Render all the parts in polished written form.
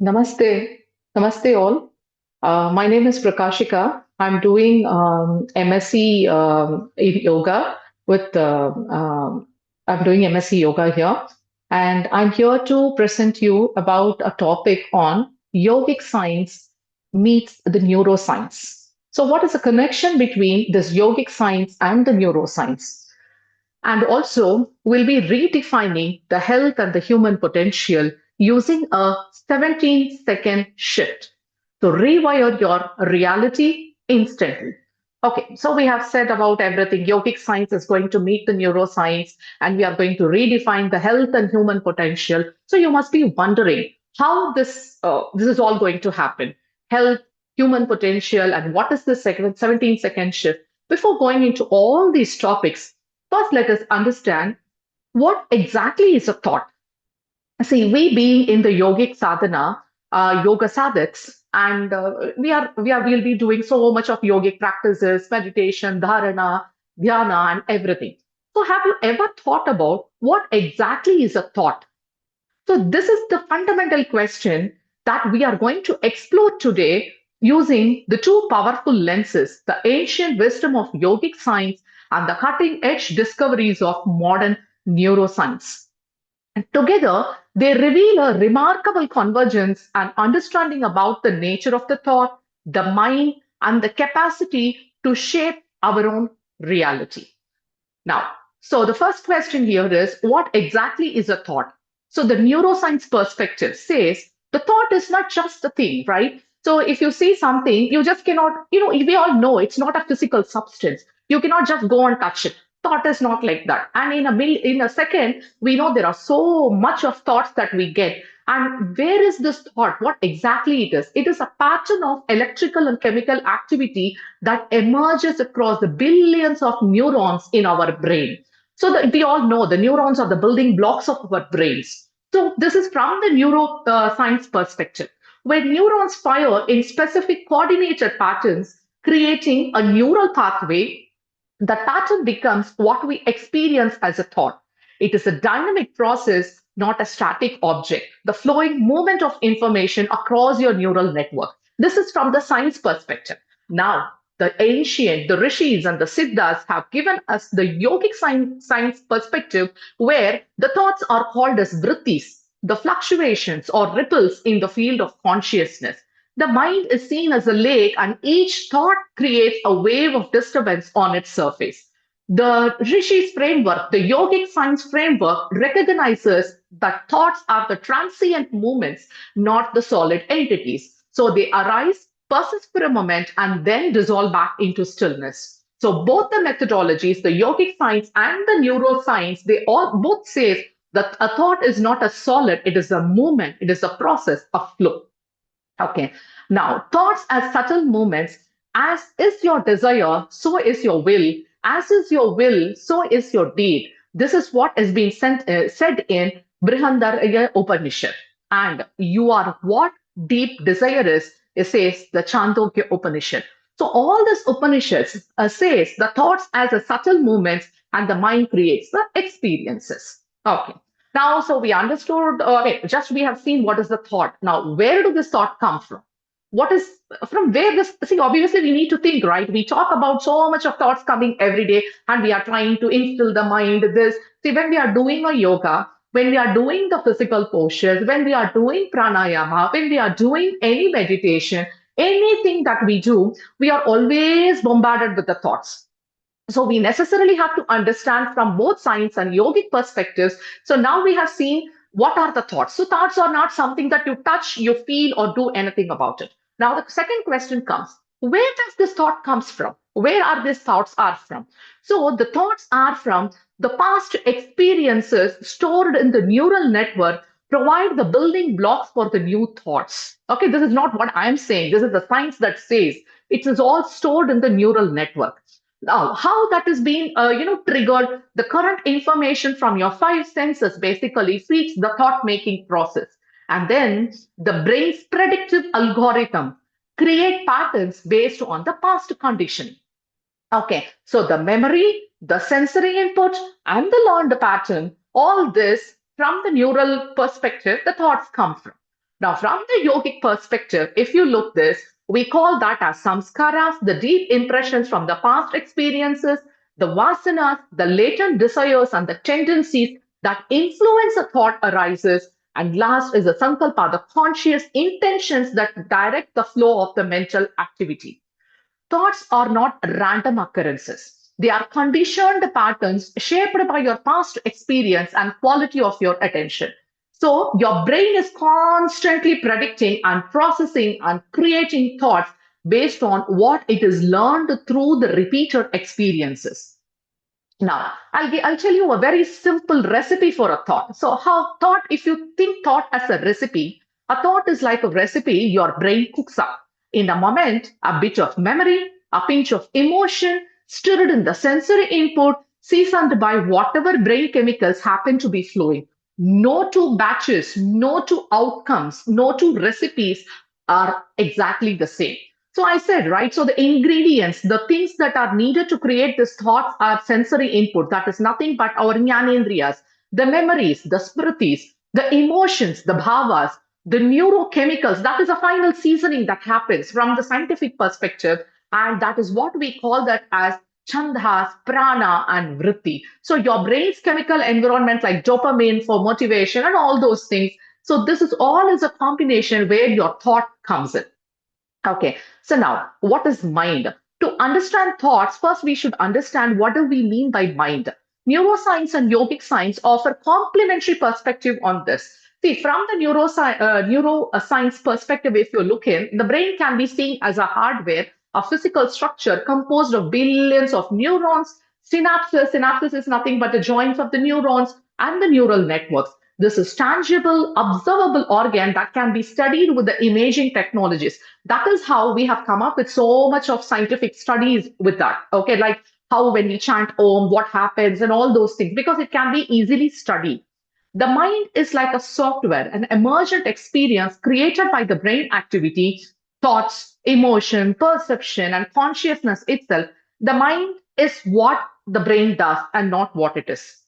Namaste. Namaste all. My name is Prakashika. I'm doing MSc in yoga with I'm doing MSc yoga here, and I'm here to present you about a topic on yogic science meets the neuroscience. So, what is the connection between this yogic science and the neuroscience? And also, we'll be redefining the health and the human potential using a 17-second shift to rewire your reality instantly. Okay, so we have said about everything. Yogic science is going to meet the neuroscience, and we are going to redefine the health and human potential. So you must be wondering how this is all going to happen. Health, human potential, and what is the 17-second shift? Before going into all these topics, first, let us understand what exactly is a thought. See, we being in the yogic sadhana, yoga sadhaks, and we'll be doing so much of yogic practices, meditation, dharana, dhyana, and everything. So, have you ever thought about what exactly is a thought? So, this is the fundamental question that we are going to explore today using the two powerful lenses, the ancient wisdom of yogic science and the cutting edge discoveries of modern neuroscience. And together, they reveal a remarkable convergence and understanding about the nature of the thought, the mind, and the capacity to shape our own reality. Now, so the first question here is what exactly is a thought? So the neuroscience perspective says the thought is not just a thing, right? So if you see something, you just cannot, we all know it's not a physical substance. You cannot just go and touch it. Thought is not like that. And in a second, we know there are so much of thoughts that we get. And where is this thought? What exactly it is? It is a pattern of electrical and chemical activity that emerges across the billions of neurons in our brain. So we all know the neurons are the building blocks of our brains. So this is from the neuroscience perspective, where neurons fire in specific coordinated patterns, creating a neural pathway. The pattern becomes what we experience as a thought. It is a dynamic process, not a static object, the flowing movement of information across your neural network. This is from the science perspective. Now, the rishis and the siddhas have given us the yogic science perspective where the thoughts are called as vrittis, the fluctuations or ripples in the field of consciousness. The mind is seen as a lake, and each thought creates a wave of disturbance on its surface. The Rishi's framework, the yogic science framework, recognizes that thoughts are the transient movements, not the solid entities. So they arise, persist for a moment, and then dissolve back into stillness. So both the methodologies, the yogic science and the neuroscience, they all both say that a thought is not a solid, it is a movement, it is a process, a flow. Okay. Now, thoughts as subtle movements, as is your desire, so is your will. As is your will, so is your deed. This is what is being said in Brihandaraya Upanishad. And you are what deep desire is, it says the Chandogya Upanishad. So all this Upanishads says the thoughts as a subtle movements and the mind creates the experiences. Okay. Now, so we understood, just we have seen what is the thought. Now, where do this thought come from? What is from where this? See, obviously, we need to think, right? We talk about so much of thoughts coming every day, and we are trying to instill the mind. This, see, when we are doing a yoga, when we are doing the physical postures, when we are doing pranayama, when we are doing any meditation, anything that we do, we are always bombarded with the thoughts. So we necessarily have to understand from both science and yogic perspectives. So now we have seen what are the thoughts. So thoughts are not something that you touch, you feel, or do anything about it. Now the second question comes: where does this thought comes from? Where are these thoughts are from? So the thoughts are from the past experiences stored in the neural network provide the building blocks for the new thoughts. Okay, this is not what I'm saying. This is the science that says it is all stored in the neural network. Now, how that is being, triggered, the current information from your five senses basically feeds the thought-making process. And then the brain's predictive algorithm create patterns based on the past condition. Okay, so the memory, the sensory input, and the learned pattern, all this from the neural perspective, the thoughts come from. Now, from the yogic perspective, if you look this, we call that as samskaras, the deep impressions from the past experiences, the vasanas, the latent desires and the tendencies that influence a thought arises. And last is the sankalpa, the conscious intentions that direct the flow of the mental activity. Thoughts are not random occurrences. They are conditioned patterns shaped by your past experience and quality of your attention. So, your brain is constantly predicting and processing and creating thoughts based on what it is learned through the repeated experiences. Now, I'll tell you a very simple recipe for a thought. So, how thought, if you think thought as a recipe, a thought is like a recipe your brain cooks up. In a moment, a bit of memory, a pinch of emotion, stirred in the sensory input, seasoned by whatever brain chemicals happen to be flowing. No two batches, no two outcomes, no two recipes are exactly the same. So I said, right? So the ingredients, the things that are needed to create this thoughts are sensory input. That is nothing but our jnanendriyas, the memories, the smritis, the emotions, the bhavas, the neurochemicals. That is a final seasoning that happens from the scientific perspective. And that is what we call that as chandhas, prana, and vritti. So your brain's chemical environment like dopamine for motivation and all those things. So this is all is a combination where your thought comes in. Okay, so now what is mind? To understand thoughts, first we should understand what do we mean by mind. Neuroscience and yogic science offer complementary perspective on this. See, from the neuroscience perspective, if you look in, the brain can be seen as a hardware, a physical structure composed of billions of neurons. Synapses is nothing but the joints of the neurons and the neural networks. This is tangible, observable organ that can be studied with the imaging technologies. That is how we have come up with so much of scientific studies with that. Okay, like how when we chant Om, what happens, and all those things, because it can be easily studied. The mind is like a software, an emergent experience created by the brain activity, thoughts, emotion, perception, and consciousness itself. The mind is what the brain does and not what it is.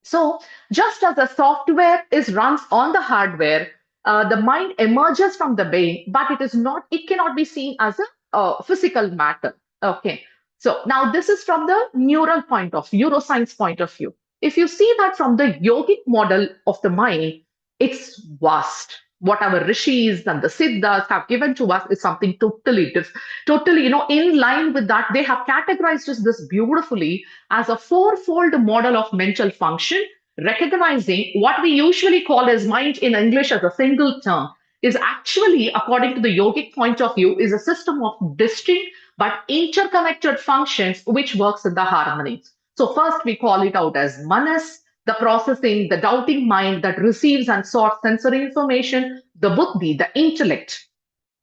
So, just as the software is runs on the hardware, the mind emerges from the brain, but it is not. It cannot be seen as a physical matter. Okay. So now this is from the neural point of view, neuroscience point of view. If you see that from the yogic model of the mind, it's vast. What our rishis and the siddhas have given to us is something totally different, totally, in line with that. They have categorized this beautifully as a fourfold model of mental function, recognizing what we usually call as mind in English as a single term is actually, according to the yogic point of view, is a system of distinct but interconnected functions which works in the harmony. So first we call it out as manas, the processing, the doubting mind that receives and sorts sensory information, the buddhi, the intellect,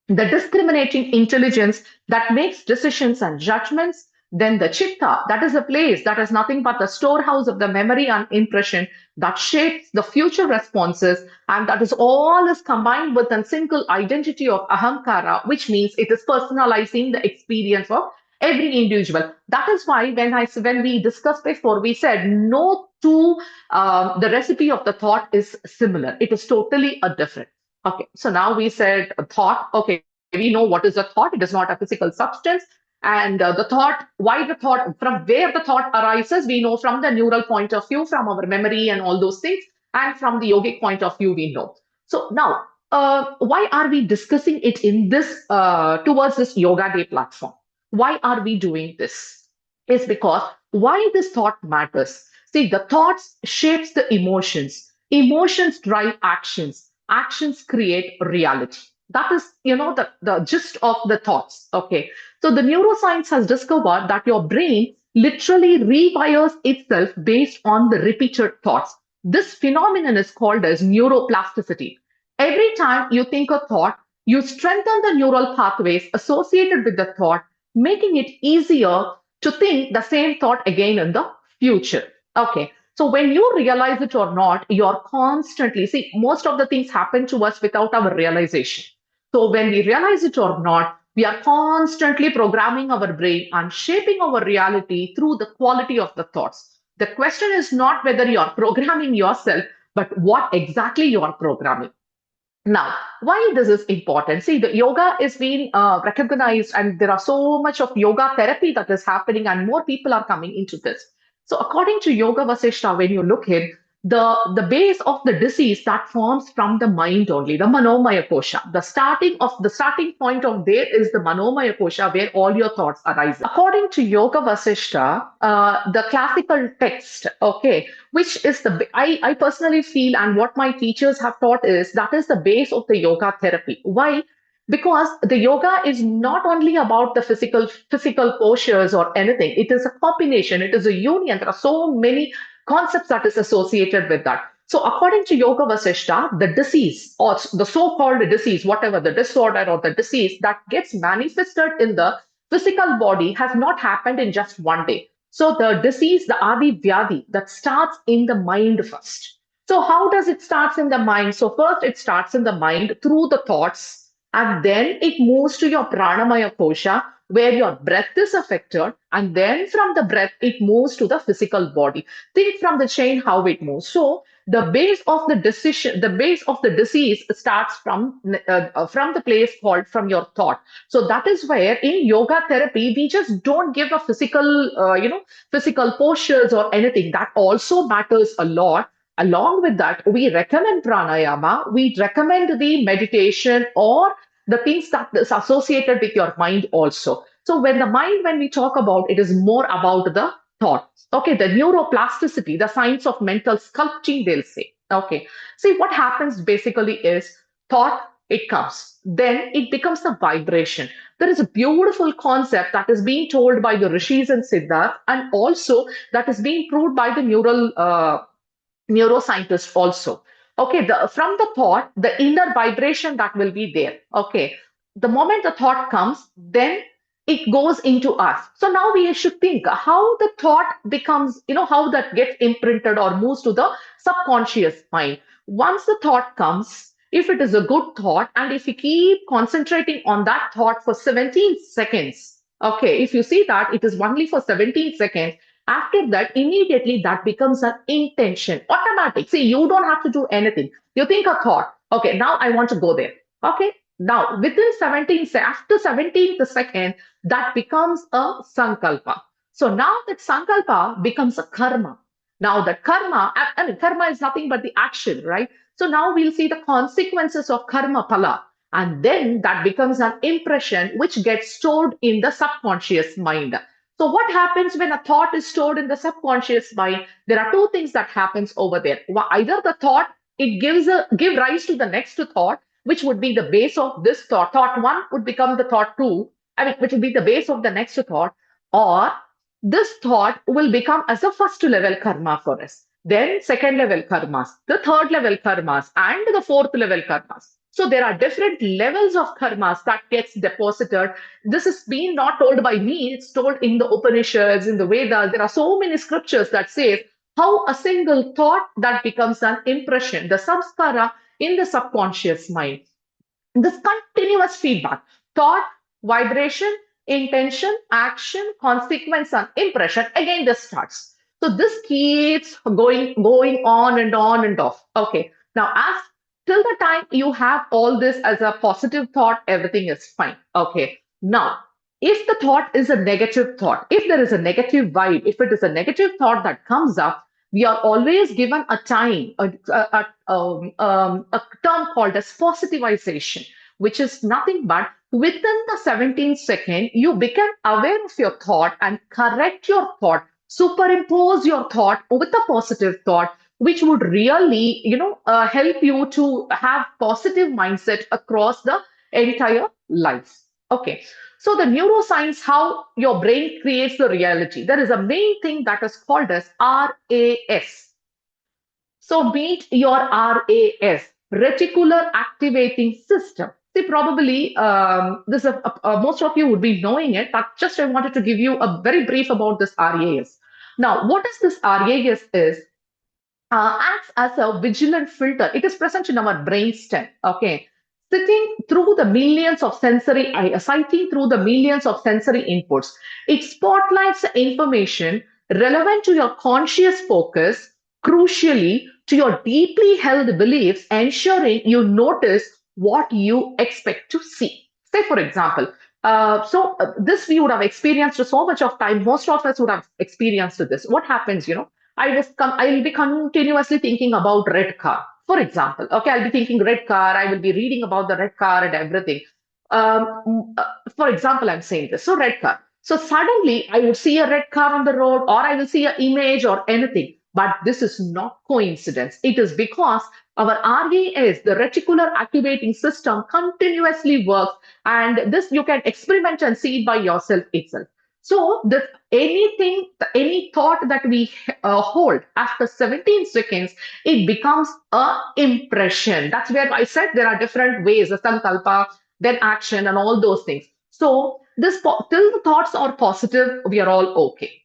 the discriminating intelligence that makes decisions and judgments. Then the chitta, that is a place that is nothing but the storehouse of the memory and impression that shapes the future responses. And that is all is combined with a single identity of ahankara, which means it is personalizing the experience of every individual. That is why when we discussed before, we said no to the recipe of the thought is similar. It is totally a different. Okay, so now we said a thought. Okay, we know what is a thought. It is not a physical substance. And the thought, why the thought, from where the thought arises, we know from the neural point of view, from our memory and all those things. And from the yogic point of view, we know. So now, why are we discussing it in this, towards this Yoga Day platform? Why are we doing this? Is because why this thought matters. See, the thoughts shapes the emotions. Emotions drive actions. Actions create reality. That is, the gist of the thoughts. Okay. So the neuroscience has discovered that your brain literally rewires itself based on the repeated thoughts. This phenomenon is called as neuroplasticity. Every time you think a thought, you strengthen the neural pathways associated with the thought, making it easier to think the same thought again in the future. Okay. So when you realize it or not, you're constantly, see, most of the things happen to us without our realization. So when we realize it or not, we are constantly programming our brain and shaping our reality through the quality of the thoughts. The question is not whether you are programming yourself, but what exactly you are programming. Now, why this is important? See, the yoga is being recognized, and there are so much of yoga therapy that is happening, and more people are coming into this. So, according to Yoga Vasishta, when you look in the base of the disease that forms from the mind only, the Manomaya Kosha, the starting point of there is the Manomaya Kosha, where all your thoughts arise. According to Yoga Vasishta, the classical text, okay, which is I personally feel, and what my teachers have taught is that is the base of the yoga therapy. Why? Because the yoga is not only about the physical postures or anything. It is a combination. It is a union. There are so many concepts that is associated with that. So according to Yoga Vasishta, the disease or the so-called disease, whatever the disorder or the disease that gets manifested in the physical body has not happened in just one day. So the disease, the Adi Vyadi, that starts in the mind first. So how does it starts in the mind? So first it starts in the mind through the thoughts, and then it moves to your pranamaya kosha, where your breath is affected, and then from the breath it moves to the physical body. Think from the chain how it moves. So the base of the disease starts from the place called from your thought. So that is where in yoga therapy we just don't give a physical postures or anything. That also matters a lot. Along with that, we recommend pranayama, we recommend the meditation or the things that is associated with your mind also. So when we talk about it is more about the thought. Okay, the neuroplasticity, the science of mental sculpting, they'll say. Okay, see what happens basically is thought, it comes, then it becomes a vibration. There is a beautiful concept that is being told by the rishis and Siddharth, and also that is being proved by the neuroscientists also. Okay, from the thought, the inner vibration that will be there. Okay, the moment the thought comes, then it goes into us. So now we should think how the thought becomes, how that gets imprinted or moves to the subconscious mind. Once the thought comes, if it is a good thought, and if you keep concentrating on that thought for 17 seconds, okay, if you see that it is only for 17 seconds, after that, immediately that becomes an intention, automatic. See, you don't have to do anything. You think a thought, okay, now I want to go there. Okay, now within 17, after 17th second, that becomes a sankalpa. So now that sankalpa becomes a karma. Now that karma, I mean, karma is nothing but the action, right? So now we'll see the consequences of karma pala. And then that becomes an impression which gets stored in the subconscious mind. So what happens when a thought is stored in the subconscious mind? There are two things that happens over there. Either the thought, it give rise to the next thought, which would be the base of this thought. Thought one would become the thought two, I mean, which would be the base of the next thought, or this thought will become as a first level karma for us. Then second level karmas, the third level karmas, and the fourth level karmas. So there are different levels of karmas that gets deposited. This is being not told by me, it's told in the Upanishads, in the Vedas. There are so many scriptures that say how a single thought that becomes an impression, the samskara in the subconscious mind. This continuous feedback, thought, vibration, intention, action, consequence, and impression, again this starts. So this keeps going on and on and off. Okay. Now, as till the time you have all this as a positive thought, everything is fine. Okay. Now, if the thought is a negative thought, if there is a negative vibe, if it is a negative thought that comes up, we are always given a time, a term called as positivization, which is nothing but within the 17th second, you become aware of your thought and correct your thought, superimpose your thought with a positive thought, which would really, help you to have positive mindset across the entire life. Okay. So the neuroscience, how your brain creates the reality. There is a main thing that is called as RAS. So meet your RAS, reticular activating system. See, probably this most of you would be knowing it, but just I wanted to give you a very brief about this RAS. Now, what is this RAS is? Acts as a vigilant filter. It is present in our brainstem. Okay, sighting through the millions of sensory inputs. It spotlights the information relevant to your conscious focus, crucially to your deeply held beliefs, ensuring you notice what you expect to see. Say, for example, this we would have experienced so much of time. Most of us would have experienced this. What happens, I will be continuously thinking about red car, for example. Okay, I'll be thinking red car. I will be reading about the red car and everything. For example, I'm saying this. So red car. So suddenly I would see a red car on the road, or I will see an image or anything. But this is not coincidence. It is because our RAS, the reticular activating system, continuously works, and this you can experiment and see it by yourself itself. So the anything, any thought that we hold after 17 seconds, it becomes a impression. That's where I said there are different ways, the sankalpa, then action, and all those things. So till the thoughts are positive, we are all okay.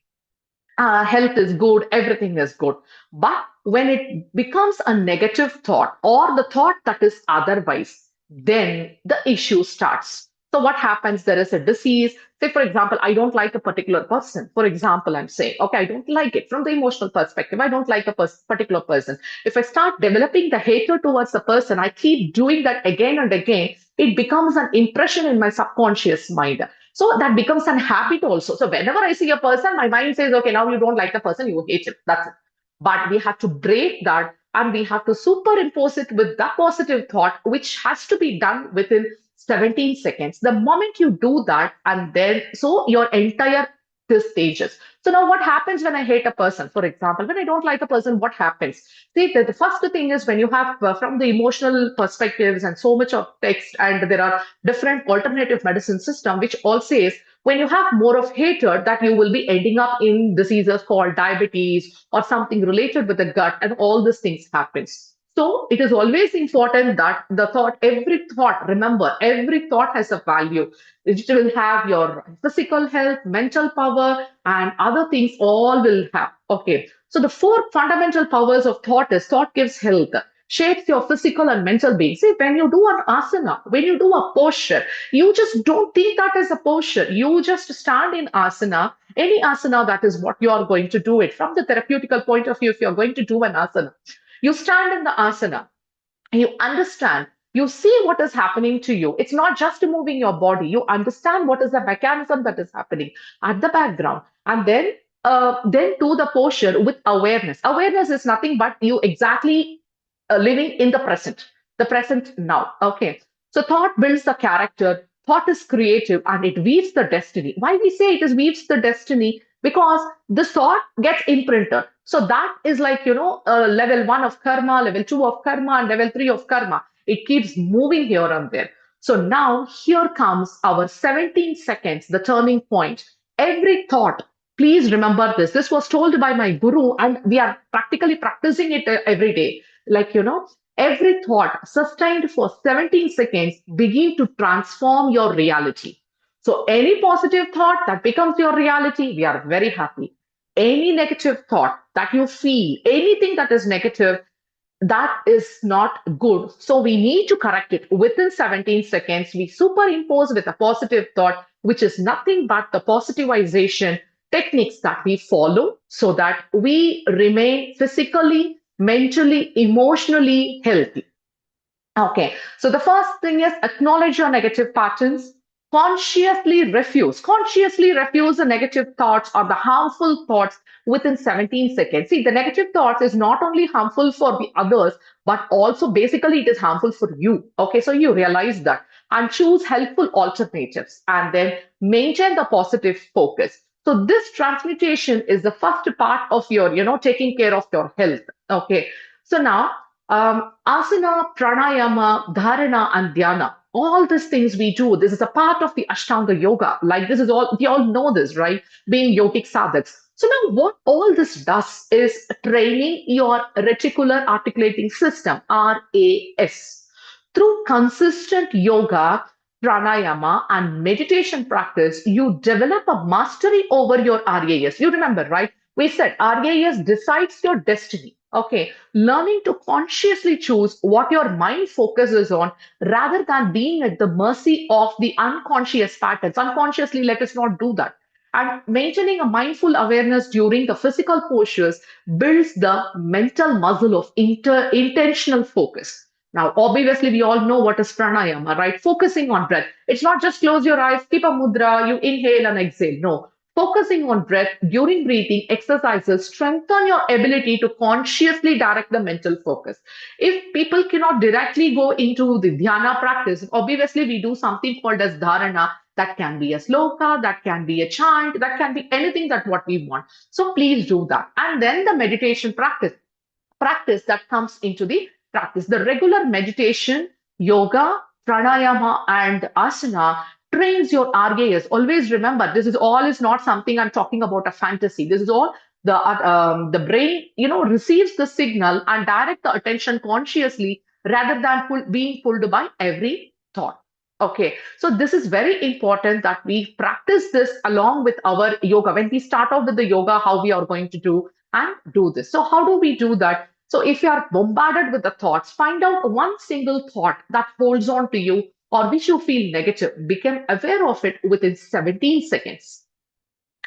Health is good, everything is good. But when it becomes a negative thought or the thought that is otherwise, then the issue starts. So, what happens? There is a disease. Say, for example, I don't like a particular person. For example, I'm saying, okay, I don't like it from the emotional perspective. I don't like a particular person. If I start developing the hatred towards the person, I keep doing that again and again. It becomes an impression in my subconscious mind. So that becomes an habit also. So whenever I see a person, my mind says, okay, now you don't like the person, you hate him. That's it. But we have to break that and we have to superimpose it with that positive thought, which has to be done within 17 seconds. The moment you do that, and then so your entire this stages. So now what happens when I hate a person? For example, when I don't like a person, what happens? See, the first thing is when you have from the emotional perspectives and so much of text, and there are different alternative medicine system, which all says when you have more of hatred, that you will be ending up in diseases called diabetes or something related with the gut, and all these things happens. So it is always important that every thought, remember, every thought has a value. It will have your physical health, mental power, and other things all will have. Okay. So the four fundamental powers of thought is thought gives health, shapes your physical and mental being. See, when you do an asana, when you do a posture, you just don't think that as a posture. You just stand in asana, any asana, that is what you are going to do it. From the therapeutical point of view, if you're going to do an asana, you stand in the asana, you understand, you see what is happening to you. It's not just moving your body. You understand what is the mechanism that is happening at the background, and then do the posture with awareness. Awareness is nothing but you exactly living in the present now. Okay. So thought builds the character. Thought is creative and it weaves the destiny. Why we say it is weaves the destiny? Because the thought gets imprinted. So that is like, level one of karma, level two of karma, and level three of karma. It keeps moving here and there. So now here comes our 17 seconds, the turning point. Every thought, please remember this. This was told by my guru, and we are practically practicing it every day. Like, every thought sustained for 17 seconds begin to transform your reality. So any positive thought that becomes your reality, we are very happy. Any negative thought that you feel, anything that is negative, that is not good. So we need to correct it within 17 seconds. We superimpose with a positive thought, which is nothing but the positivization techniques that we follow so that we remain physically, mentally, emotionally healthy. Okay, so the first thing is acknowledge your negative patterns. Consciously refuse the negative thoughts or the harmful thoughts within 17 seconds. See, the negative thoughts is not only harmful for the others, but also basically it is harmful for you. Okay, so you realize that and choose helpful alternatives and then maintain the positive focus. So this transmutation is the first part of your, taking care of your health. Okay, so now asana, pranayama, dharana, and dhyana. All these things we do, this is a part of the Ashtanga yoga. Like this is all, we all know this, right? Being yogic sadhaks. So now what all this does is training your reticular articulating system, RAS. Through consistent yoga, pranayama, and meditation practice, you develop a mastery over your RAS. You remember, right? We said RAS decides your destiny. Okay, learning to consciously choose what your mind focuses on rather than being at the mercy of the unconscious patterns. Unconsciously, let us not do that. And maintaining a mindful awareness during the physical postures builds the mental muscle of intentional focus. Now, obviously, we all know what is pranayama, right? Focusing on breath. It's not just close your eyes, keep a mudra, you inhale and exhale. No, focusing on breath during breathing exercises strengthen your ability to consciously direct the mental focus. If people cannot directly go into the dhyana practice, obviously we do something called as dharana. That can be a sloka, that can be a chant, that can be anything that what we want. So please do that. And then the meditation practice that comes into the practice. The regular meditation, yoga, pranayama, and asana trains your RAS. Always remember, this is all is not something I'm talking about a fantasy. This is all the brain, receives the signal and direct the attention consciously rather than being pulled by every thought. Okay, so this is very important that we practice this along with our yoga. When we start off with the yoga, how we are going to do this. So how do we do that? So if you are bombarded with the thoughts, find out one single thought that holds on to you or which you feel negative. Become aware of it within 17 seconds.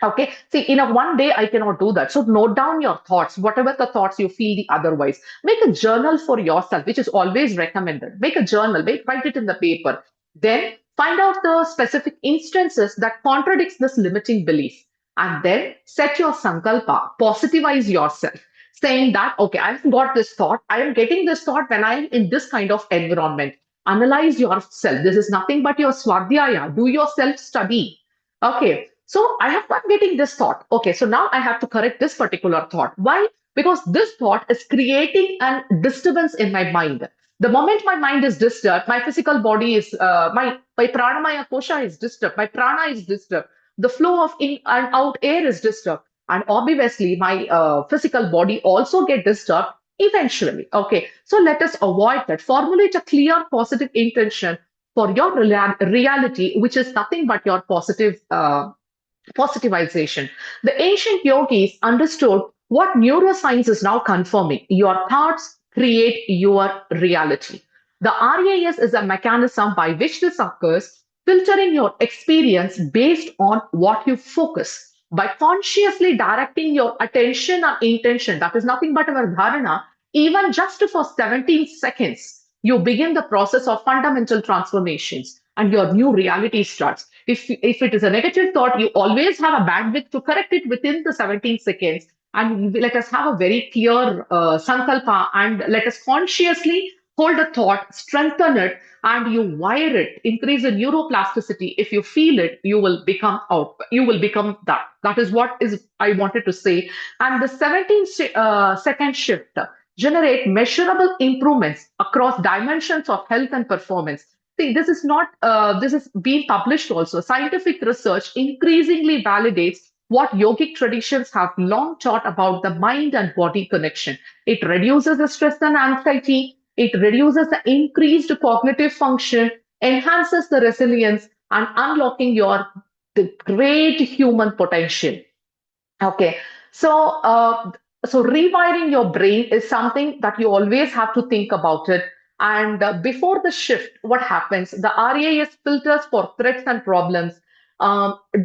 Okay. See, in a one day, I cannot do that. So note down your thoughts, whatever the thoughts you feel the otherwise. Make a journal for yourself, which is always recommended. Make a journal, write it in the paper. Then find out the specific instances that contradicts this limiting belief. And then set your sankalpa, positivize yourself, saying that, okay, I've got this thought. I am getting this thought when I am in this kind of environment. Analyze yourself. This is nothing but your swadhyaya. Do your self study. Okay, so I'm getting this thought. Okay, so now I have to correct this particular thought. Why? Because this thought is creating a disturbance in my mind. The moment my mind is disturbed, my physical body is my pranamaya kosha is disturbed, my prana is disturbed, the flow of in and out air is disturbed, and obviously my physical body also get disturbed eventually. Okay, so let us avoid that. Formulate a clear positive intention for your reality, which is nothing but your positivization. The ancient yogis understood what neuroscience is now confirming. Your thoughts create your reality. The RAS is a mechanism by which this occurs, filtering your experience based on what you focus. By consciously directing your attention and intention, that is nothing but our dharana, even just for 17 seconds, you begin the process of fundamental transformations and your new reality starts. If it is a negative thought, you always have a bandwidth to correct it within the 17 seconds. And let us have a very clear sankalpa and let us consciously hold a thought, strengthen it, and you wire it, increase the neuroplasticity. If you feel it, you will become out. You will become that. That is what is I wanted to say. And the 17 second shift generate measurable improvements across dimensions of health and performance. See, this is not, this is being published also. Scientific research increasingly validates what yogic traditions have long taught about the mind and body connection. It reduces the stress and anxiety, it reduces the increased cognitive function, enhances the resilience, and unlocking your the great human potential. Okay, so so rewiring your brain is something that you always have to think about it. And before the shift, what happens? The RAS filters for threats and problems.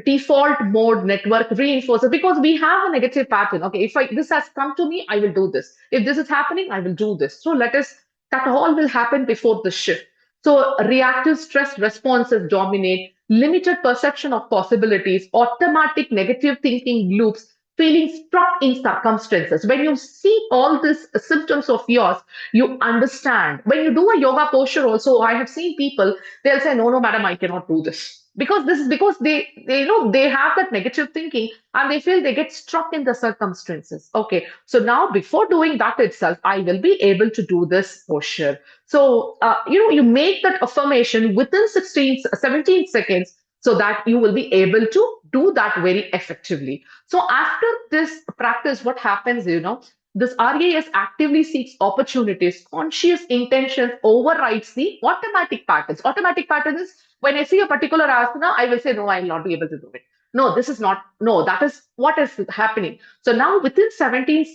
Default mode network reinforces because we have a negative pattern. Okay, if this has come to me, I will do this. If this is happening, I will do this. So let us that all will happen before the shift. So reactive stress responses dominate, limited perception of possibilities, automatic negative thinking loops, feeling stuck in circumstances. When you see all these symptoms of yours, you understand. When you do a yoga posture also, I have seen people, they'll say, no, no, madam, I cannot do this. Because this is because they have that negative thinking and they feel they get struck in the circumstances. Okay. So now before doing that itself, I will be able to do this posture. So, you make that affirmation within 17 seconds so that you will be able to do that very effectively. So after this practice, what happens, this RAS actively seeks opportunities. Conscious intention overrides the automatic patterns. Automatic patterns is when I see a particular asana, I will say, no, I will not be able to do it. No, this is not, no, that is what is happening. So now within 17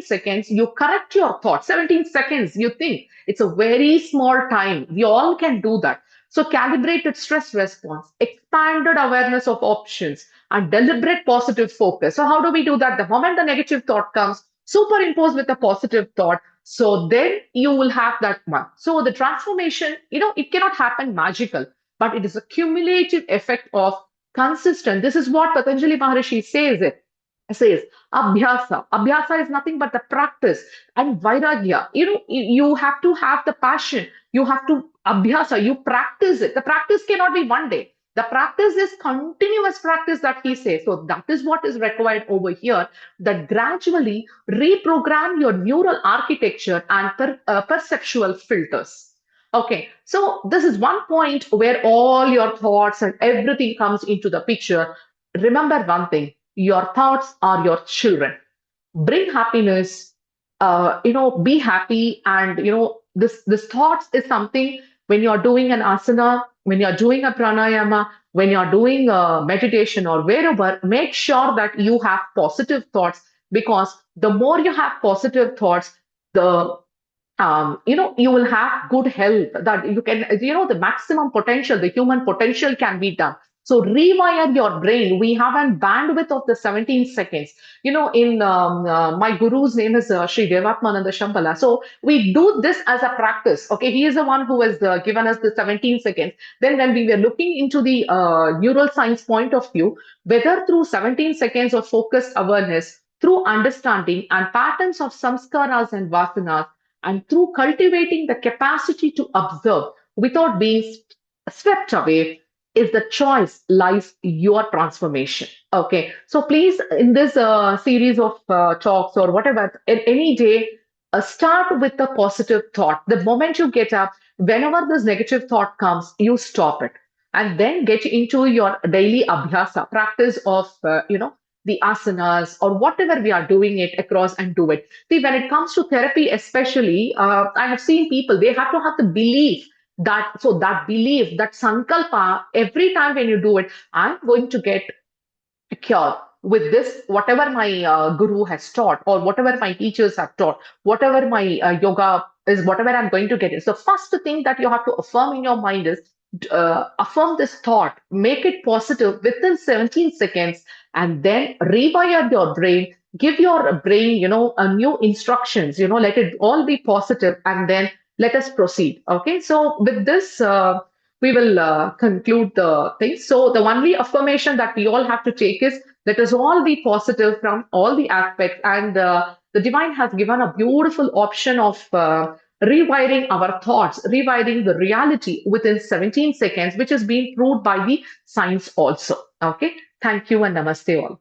seconds, you correct your thoughts. 17 seconds, you think it's a very small time. We all can do that. So calibrated stress response, expanded awareness of options, and deliberate positive focus. So how do we do that? The moment the negative thought comes, superimpose with a positive thought. So then you will have that one. So the transformation, it cannot happen magical, but it is a cumulative effect of consistent. This is what Patanjali Maharishi says abhyasa. Abhyasa is nothing but the practice, and vairagya. You have to have the passion. You have to abhyasa. You practice it. The practice cannot be one day. The practice is continuous practice that he says. So that is what is required over here. That gradually reprogram your neural architecture and perceptual filters. Okay, so this is one point where all your thoughts and everything comes into the picture. Remember one thing: your thoughts are your children. Bring happiness, be happy. And this thoughts is something. When you're doing an asana, when you're doing a pranayama, when you're doing a meditation or wherever, make sure that you have positive thoughts, because the more you have positive thoughts, the you will have good health, that you can, the maximum potential, the human potential can be done. So rewire your brain. We have a bandwidth of the 17 seconds. In my guru's name is Sri Devatmananda Shambhala. So we do this as a practice. Okay, he is the one who has given us the 17 seconds. Then when we were looking into the neural science point of view, whether through 17 seconds of focused awareness, through understanding and patterns of samskaras and vasanas, and through cultivating the capacity to observe without being swept away, is the choice lies your transformation. Okay, so please, in this series of talks or whatever, in any day, start with a positive thought. The moment you get up, whenever this negative thought comes, you stop it, and then get into your daily abhyasa practice of the asanas or whatever we are doing it across, and do it. See, when it comes to therapy, especially, I have seen people, they have to have the belief that belief, that sankalpa, every time when you do it, I'm going to get cure with this, whatever my guru has taught, or whatever my teachers have taught, whatever my yoga is, whatever I'm going to get is. The first thing that you have to affirm in your mind is affirm this thought, make it positive within 17 seconds, and then rewire your brain, give your brain, a new instructions, let it all be positive, and then let us proceed. Okay, so with this, we will conclude the thing. So the only affirmation that we all have to take is, let us all be positive from all the aspects. And the divine has given a beautiful option of rewiring our thoughts, rewiring the reality within 17 seconds, which is being proved by the science also. Okay. Thank you and namaste all.